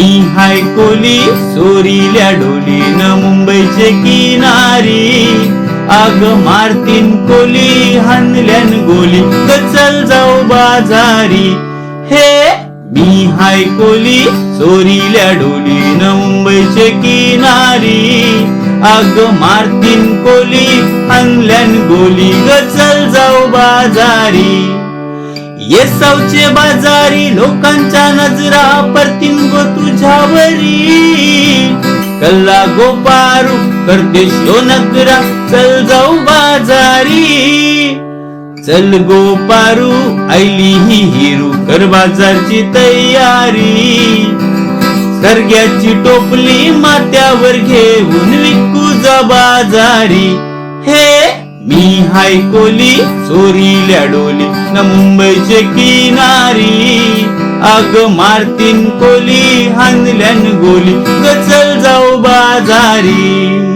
मी हाय कोली चोरील्या डोलीन मुंबईचे किनारी. आग मारतीन कोली हाणल्यान गोली चल जाऊ बाजारी. हे मी हाय कोली चोरील्या डोलीन मुंबईचे किनारी. आग मारतीन कोली हाणल्यान गोली चल जाऊ बाजारी. येसावचे बाजारी लोकांच्या नजरा परतीन गो तुझ्यावरी. कल्ला गोपारू करते शो नकरा चल जाऊ बाजारी. चल गोपारू आईली ही हिरू कर बाजारची तयारी. सरग्याची टोपली माथ्यावर घेऊन विकू जा बाजारी. हे मी हाय कोली चोरील्या डोली न मुंबईचे किनारी. आग मारतीन कोली हाणल्यान गोली चल जाऊ बाजारी.